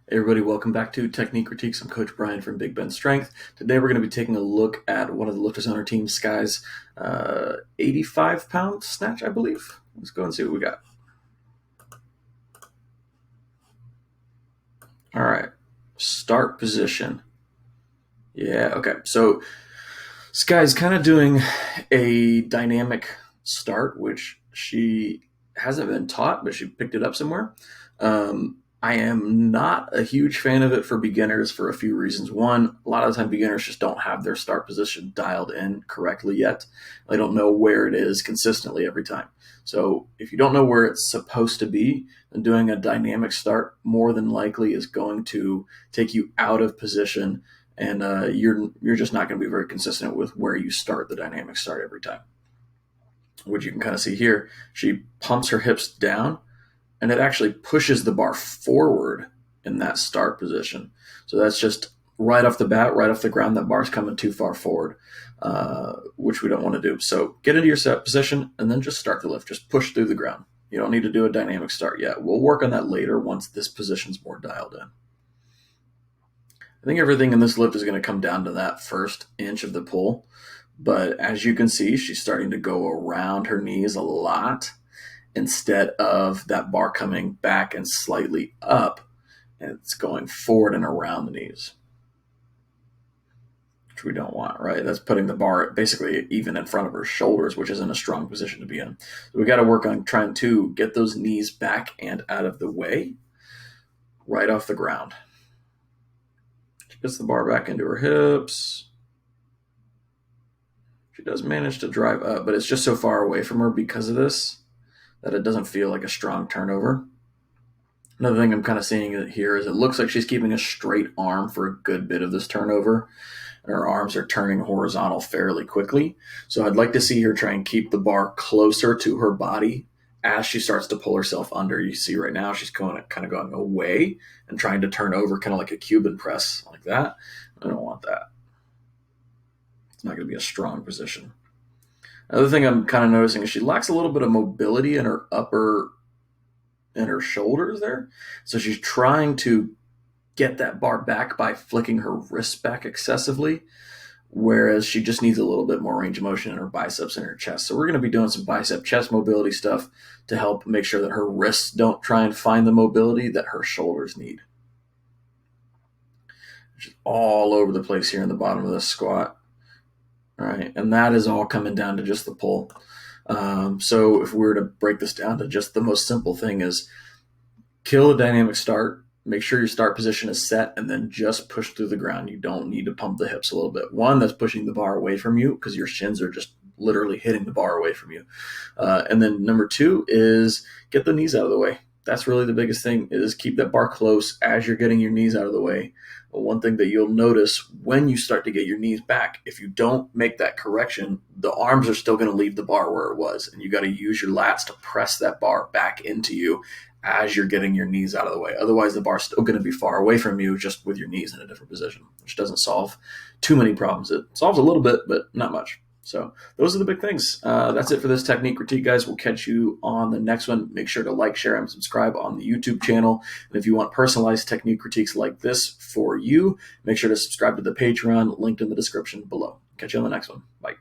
Hey everybody, welcome back to Technique Critiques. I'm Coach Brian from Big Ben Strength. Today we're going to be taking a look at one of the lifters on our team, Sky's 85-pound snatch, I believe. Let's go and see what we got. All right, start position. Yeah, okay. So Sky's kind of doing a dynamic start, which she hasn't been taught, but she picked it up somewhere. I am not a huge fan of it for beginners for a few reasons. One, a lot of the time beginners just don't have their start position dialed in correctly yet. They don't know where it is consistently every time. So if you don't know where it's supposed to be, then doing a dynamic start more than likely is going to take you out of position, and you're just not going to be very consistent with where you start the dynamic start every time. Which you can kind of see here, she pumps her hips down, and it actually pushes the bar forward in that start position. So that's just right off the bat, right off the ground, that bar's coming too far forward, which we don't want to do. So get into your set position and then just start the lift. Just push through the ground. You don't need to do a dynamic start yet. We'll work on that later once this position's more dialed in. I think everything in this lift is going to come down to that first inch of the pull. But as you can see, she's starting to go around her knees a lot instead of that bar coming back and slightly up. And it's going forward and around the knees, which we don't want, right? That's putting the bar basically even in front of her shoulders, which isn't a strong position to be in. So we got to work on trying to get those knees back and out of the way right off the ground. She gets the bar back into her hips. She does manage to drive up, but it's just so far away from her because of this that it doesn't feel like a strong turnover. Another thing I'm kind of seeing here is it looks like she's keeping a straight arm for a good bit of this turnover, and her arms are turning horizontal fairly quickly. So I'd like to see her try and keep the bar closer to her body as she starts to pull herself under. You see right now she's kind of going away and trying to turn over, kind of like a Cuban press like that. I don't want that. It's not going to be a strong position. Another thing I'm kind of noticing is she lacks a little bit of mobility in her upper and her shoulders there. So she's trying to get that bar back by flicking her wrists back excessively, whereas she just needs a little bit more range of motion in her biceps and her chest. So we're going to be doing some bicep chest mobility stuff to help make sure that her wrists don't try and find the mobility that her shoulders need. She's all over the place here in the bottom of this squat. All right, and that is all coming down to just the pull. So if we were to break this down to just the most simple thing is kill a dynamic start, make sure your start position is set, and then just push through the ground. You don't need to pump the hips a little bit. One, that's pushing the bar away from you because your shins are just literally hitting the bar away from you. And then number two is get the knees out of the way. That's really the biggest thing, is keep that bar close as you're getting your knees out of the way. One thing that you'll notice when you start to get your knees back, if you don't make that correction, the arms are still going to leave the bar where it was, and you got to use your lats to press that bar back into you as you're getting your knees out of the way. Otherwise, the bar's still going to be far away from you, just with your knees in a different position, which doesn't solve too many problems. It solves a little bit, but not much. So those are the big things. That's it for this technique critique, guys. We'll catch you on the next one. Make sure to like, share, and subscribe on the YouTube channel. And if you want personalized technique critiques like this for you, make sure to subscribe to the Patreon, linked in the description below. Catch you on the next one. Bye.